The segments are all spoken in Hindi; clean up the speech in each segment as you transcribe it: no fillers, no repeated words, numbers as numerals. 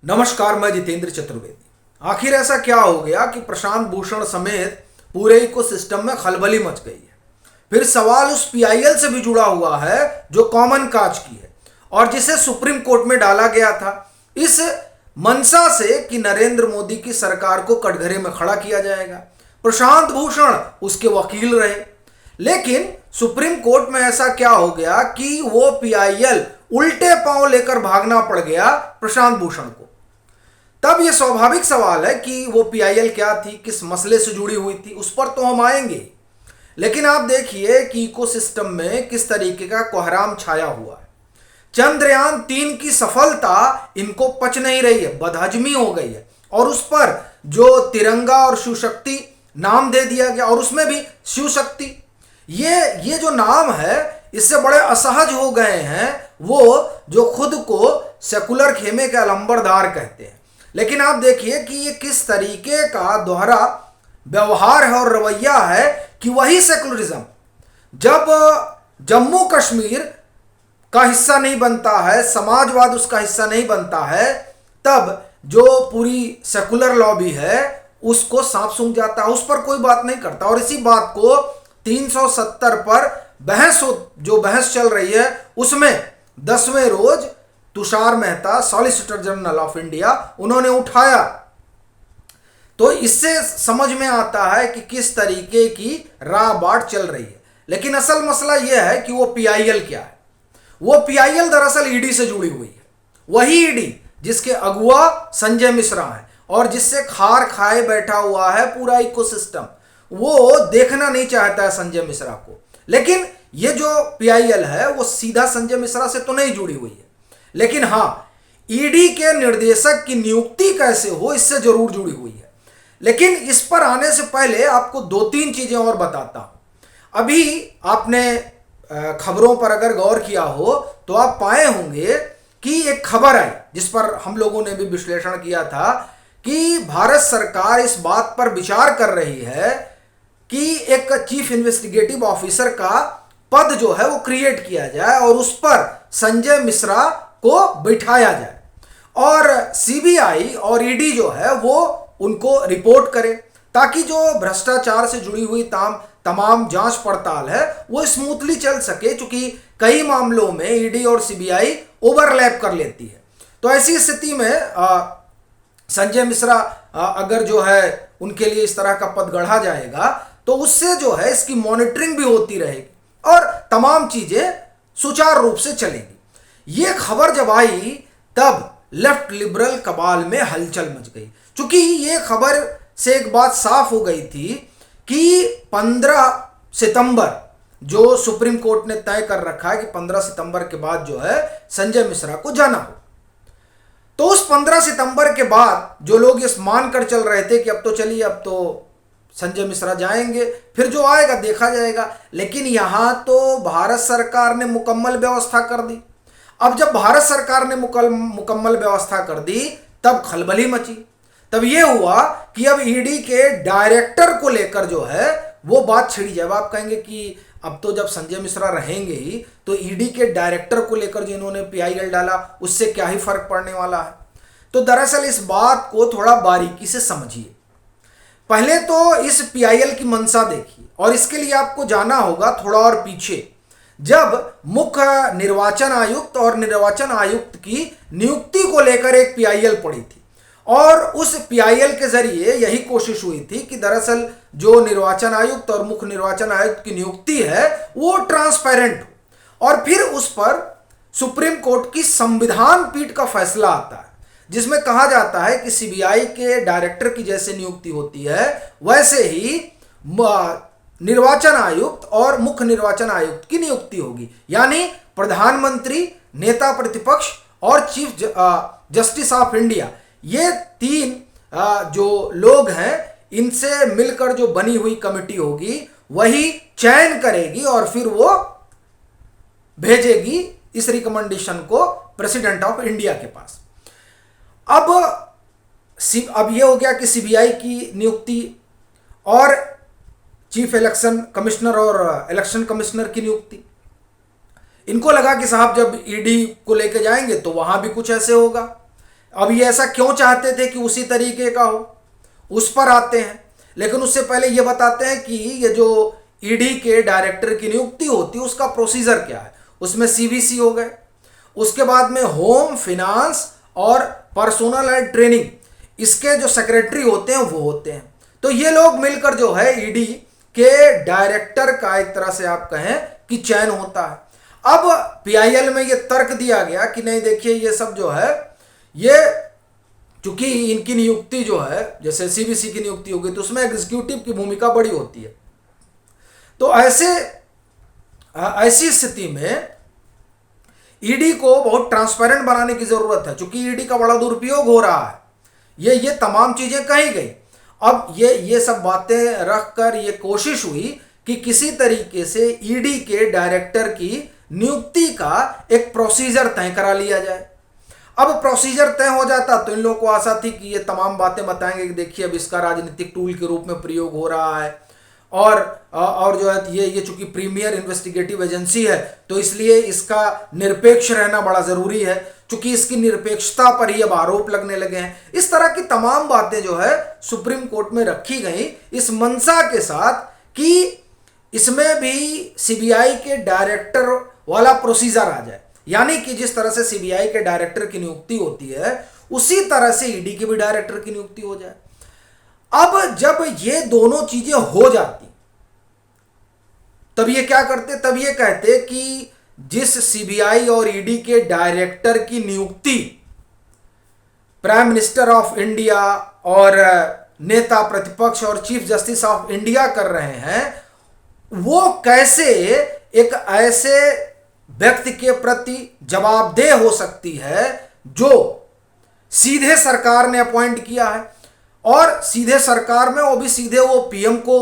नमस्कार, मैं जितेंद्र चतुर्वेदी। आखिर ऐसा क्या हो गया कि प्रशांत भूषण समेत पूरे इकोसिस्टम में खलबली मच गई है। फिर सवाल उस पीआईएल से भी जुड़ा हुआ है जो कॉमन काज की है और जिसे सुप्रीम कोर्ट में डाला गया था इस मंशा से कि नरेंद्र मोदी की सरकार को कटघरे में खड़ा किया जाएगा। प्रशांत भूषण उसके वकील रहे, लेकिन सुप्रीम कोर्ट में ऐसा क्या हो गया कि वो पीआईएल उल्टे पांव लेकर भागना पड़ गया प्रशांत भूषण को। तब यह स्वाभाविक सवाल है कि वो पीआईएल क्या थी, किस मसले से जुड़ी हुई थी, उस पर तो हम आएंगे। लेकिन आप देखिए कि इकोसिस्टम में किस तरीके का कोहराम छाया हुआ है। चंद्रयान 3 की सफलता इनको पच नहीं रही है, बदहजमी हो गई है और उस पर जो तिरंगा और शिव शक्ति नाम दे दिया गया और उसमें भी शिव शक्ति, ये जो नाम है इससे बड़े असहज हो गए हैं वो जो खुद को सेकुलर खेमे के अलंबरदार कहते हैं। लेकिन आप देखिए कि ये किस तरीके का दोहरा व्यवहार है और रवैया है कि वही सेकुलरिज्म जब जम्मू कश्मीर का हिस्सा नहीं बनता है, समाजवाद उसका हिस्सा नहीं बनता है, तब जो पूरी सेकुलर लॉबी है उसको सांप सूंघ जाता है, उस पर कोई बात नहीं करता। और इसी बात को 370 पर जो बहस चल रही है उसमें 10वें रोज Tushar Mehta, solicitor general of India, उन्होंने उठाया। तो इससे समझ में आता है कि किस तरीके की राह बाट चल रही है। लेकिन असल मसला यह है कि वो पीआईएल क्या है। वो पीआईएल दरअसल ईडी से जुड़ी हुई है, वही ईडी जिसके अगुआ संजय मिश्रा है और जिससे खार खाए बैठा हुआ है पूरा इकोसिस्टम। वो देखना नहीं चाहता है संजय मिश्रा को। लेकिन ये जो पीआईएल है वो सीधा संजय मिश्रा से तो नहीं जुड़ी हुई है, लेकिन हां, ईडी के निर्देशक की नियुक्ति कैसे हो इससे जरूर जुड़ी हुई है। लेकिन इस पर आने से पहले आपको 2-3 चीजें और बताता हूं। अभी आपने खबरों पर अगर गौर किया हो तो आप पाए होंगे कि एक खबर आई जिस पर हम लोगों ने भी विश्लेषण किया था कि भारत सरकार इस बात पर विचार कर रही है कि एक चीफ इन्वेस्टिगेटिव ऑफिसर का पद जो है वो क्रिएट किया जाए और उस पर संजय मिश्रा को बिठाया जाए और सीबीआई और ईडी जो है वो उनको रिपोर्ट करे, ताकि जो भ्रष्टाचार से जुड़ी हुई तमाम जांच पड़ताल है वो स्मूथली चल सके, क्योंकि कई मामलों में ईडी और सीबीआई ओवरलैप कर लेती है। तो ऐसी स्थिति में संजय मिश्रा अगर जो है उनके लिए इस तरह का पद गढ़ा जाएगा तो उससे जो है इसकी मॉनिटरिंग भी होती रहेगी और तमाम चीजें सुचारू रूप से चलेंगी। ये खबर जब आई तब लेफ्ट लिबरल कबाल में हलचल मच गई, क्योंकि ये खबर से एक बात साफ हो गई थी कि 15 सितंबर जो सुप्रीम कोर्ट ने तय कर रखा है कि 15 सितंबर के बाद जो है संजय मिश्रा को जाना हो। तो उस 15 सितंबर के बाद जो लोग ये मान कर चल रहे थे कि अब तो चलिए, अब तो संजय मिश्रा जाएंगे, फिर जो आएगा देखा जाएगा। लेकिन यहां तो भारत सरकार ने मुकम्मल व्यवस्था कर दी। अब जब भारत सरकार ने मुकम्मल व्यवस्था कर दी तब खलबली मची। तब यह हुआ कि अब ईडी के डायरेक्टर को लेकर जो है वो बात छिड़ी जाए। आप कहेंगे कि अब तो जब संजय मिश्रा रहेंगे ही तो ईडी के डायरेक्टर को लेकर जिन्होंने पीआईएल डाला उससे क्या ही फर्क पड़ने वाला है। तो दरअसल इस बात को थोड़ा बारीकी से समझिए। पहले तो इस पीआईएल की मंशा देखिए और इसके लिए आपको जाना होगा थोड़ा और पीछे, जब मुख्य निर्वाचन आयुक्त और निर्वाचन आयुक्त की नियुक्ति को लेकर एक पीआईएल पड़ी थी और उस पीआईएल के जरिए यही कोशिश हुई थी कि दरअसल जो निर्वाचन आयुक्त और मुख्य निर्वाचन आयुक्त की नियुक्ति है वो ट्रांसपेरेंट हो। और फिर उस पर सुप्रीम कोर्ट की संविधान पीठ का फैसला आता है जिसमें कहा जाता है कि सीबीआई के डायरेक्टर की जैसे नियुक्ति होती है वैसे ही निर्वाचन आयुक्त और मुख्य निर्वाचन आयुक्त की नियुक्ति होगी। यानी प्रधानमंत्री, नेता प्रतिपक्ष और चीफ जस्टिस ऑफ इंडिया, ये 3 जो लोग हैं इनसे मिलकर जो बनी हुई कमेटी होगी वही चयन करेगी और फिर वो भेजेगी इस रिकमेंडेशन को प्रेसिडेंट ऑफ इंडिया के पास। अब ये हो गया कि सीबीआई की नियुक्ति और चीफ इलेक्शन कमिश्नर और इलेक्शन कमिश्नर की नियुक्ति। इनको लगा कि साहब जब ईडी को लेके जाएंगे तो वहां भी कुछ ऐसे होगा अब ये ऐसा क्यों चाहते थे कि उसी तरीके का हो, उस पर आते हैं। लेकिन उससे पहले ये बताते हैं कि ये जो ईडी के डायरेक्टर की नियुक्ति होती है उसका प्रोसीजर क्या है। उसमें सीवीसी हो गए, उसके बाद में होम, फिनांस और पर्सोनल एंड ट्रेनिंग, इसके जो सेक्रेटरी होते हैं वो होते हैं। तो ये लोग मिलकर जो है ईडी के डायरेक्टर का एक तरह से आप कहें कि चयन होता है। अब पीआईएल में ये तर्क दिया गया कि नहीं देखिए ये सब जो है, ये चूंकि इनकी नियुक्ति जो है जैसे सीबीसी की नियुक्ति होगी तो उसमें एग्जीक्यूटिव की भूमिका बड़ी होती है। तो ऐसी स्थिति में ईडी को बहुत ट्रांसपेरेंट बनाने की जरूरत है, क्योंकि ईडी का बड़ा दुरुपयोग हो रहा है। ये तमाम चीजें कही गई। अब ये सब बातें रखकर ये कोशिश हुई कि किसी तरीके से ईडी के डायरेक्टर की नियुक्ति का एक प्रोसीजर तय करा लिया जाए। अब प्रोसीजर तय हो जाता तो इन लोगों को आशा थी कि ये तमाम बातें बताएंगे कि देखिए अब इसका राजनीतिक टूल के रूप में प्रयोग हो रहा है, और जो है ये चूंकि प्रीमियर इन्वेस्टिगेटिव एजेंसी है तो इसलिए इसका निरपेक्ष रहना बड़ा जरूरी है, चूंकि इसकी निरपेक्षता पर ही अब आरोप लगने लगे हैं। इस तरह की तमाम बातें जो है सुप्रीम कोर्ट में रखी गई इस मंशा के साथ कि इसमें भी सीबीआई के डायरेक्टर वाला प्रोसीजर आ जाए, यानी कि जिस तरह से सीबीआई के डायरेक्टर की नियुक्ति होती है उसी तरह से ईडी के भी डायरेक्टर की नियुक्ति हो जाए। अब जब ये दोनों चीजें हो जाती तब ये क्या करते, तब ये कहते कि जिस सीबीआई और ईडी के डायरेक्टर की नियुक्ति प्राइम मिनिस्टर ऑफ इंडिया और नेता प्रतिपक्ष और चीफ जस्टिस ऑफ इंडिया कर रहे हैं, वो कैसे एक ऐसे व्यक्ति के प्रति जवाबदेह हो सकती है जो सीधे सरकार ने अपॉइंट किया है, और सीधे सरकार में वो भी सीधे वो पीएम को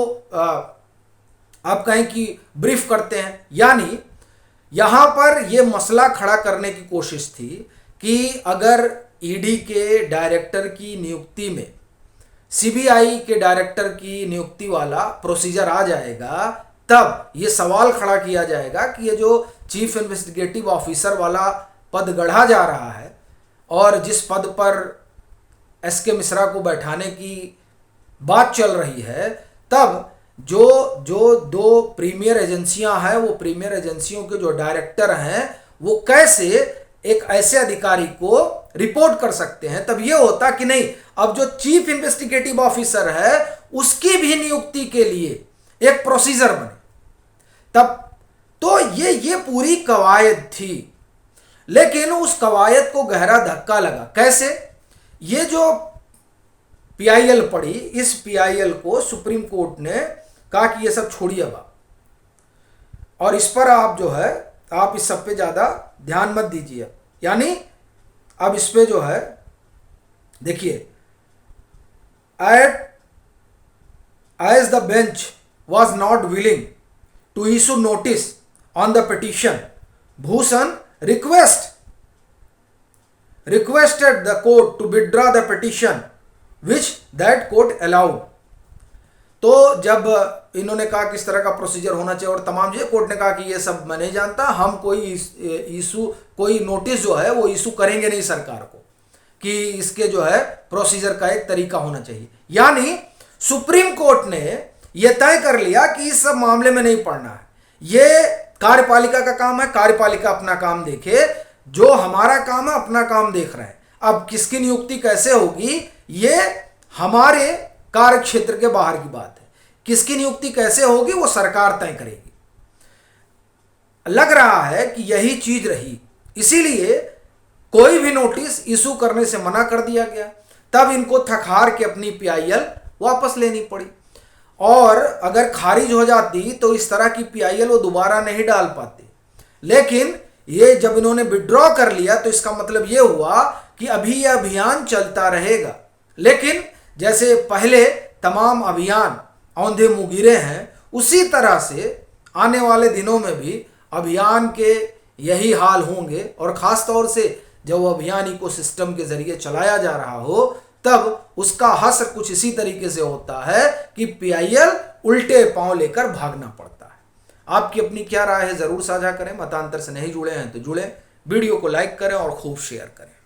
आप कहें कि ब्रीफ करते हैं। यानी यहां पर यह मसला खड़ा करने की कोशिश थी कि अगर ईडी के डायरेक्टर की नियुक्ति में सीबीआई के डायरेक्टर की नियुक्ति वाला प्रोसीजर आ जाएगा तब यह सवाल खड़ा किया जाएगा कि ये जो चीफ इन्वेस्टिगेटिव ऑफिसर वाला पद गढ़ा जा रहा है और जिस पद पर एसके मिश्रा को बैठाने की बात चल रही है, तब जो दो प्रीमियर एजेंसियां हैं वो प्रीमियर एजेंसियों के जो डायरेक्टर हैं वो कैसे एक ऐसे अधिकारी को रिपोर्ट कर सकते हैं। तब ये होता कि नहीं, अब जो चीफ इन्वेस्टिगेटिव ऑफिसर है उसकी भी नियुक्ति के लिए एक प्रोसीजर बने। तब तो ये पूरी कवायद थी, लेकिन उस कवायद को गहरा धक्का लगा। कैसे? ये जो पीआईएल पड़ी, इस पीआईएल को सुप्रीम कोर्ट ने कहा कि ये सब छोड़िए अब, और इस पर आप जो है आप इस सब पे ज्यादा ध्यान मत दीजिए। यानी अब इस पे जो है देखिए, as the bench was not willing to issue notice on the petition, Bhushan requested the court to withdraw the petition, which that court allowed। तो जब इन्होंने कहा किस तरह का प्रोसीजर होना चाहिए और तमाम चीजें, कोर्ट ने कहा कि ये सब मैं नहीं जानता, हम कोई नोटिस जो है वो इशू करेंगे नहीं सरकार को कि इसके जो है प्रोसीजर का एक तरीका होना चाहिए। यानी सुप्रीम कोर्ट ने यह तय कर लिया कि इस सब मामले में नहीं पड़ना है, ये कार्यपालिका का काम है, कार्यपालिका अपना काम देखे, जो हमारा काम है अपना काम देख रहे हैं। अब किसकी नियुक्ति कैसे होगी ये हमारे कार्य क्षेत्र के बाहर की बात है, किसकी नियुक्ति कैसे होगी वो सरकार तय करेगी। लग रहा है कि यही चीज रही, इसीलिए कोई भी नोटिस इशू करने से मना कर दिया गया। तब इनको थक हार के अपनी पीआईएल वापस लेनी पड़ी, और अगर खारिज हो जाती तो इस तरह की पीआईएल वो दोबारा नहीं डाल पाते। लेकिन ये जब इन्होंने विड्रॉ कर लिया तो इसका मतलब ये हुआ कि अभी यह अभियान चलता रहेगा। लेकिन जैसे पहले तमाम अभियान औंधे मुगिरे हैं, उसी तरह से आने वाले दिनों में भी अभियान के यही हाल होंगे, और ख़ास तौर से जब वो अभियान इकोसिस्टम के जरिए चलाया जा रहा हो तब उसका हश्र कुछ इसी तरीके से होता है कि पीआईएल उल्टे पांव लेकर भागना पड़ता है। आपकी अपनी क्या राय है जरूर साझा करें। मतांतर से नहीं जुड़े हैं तो जुड़ें, वीडियो को लाइक करें और खूब शेयर करें।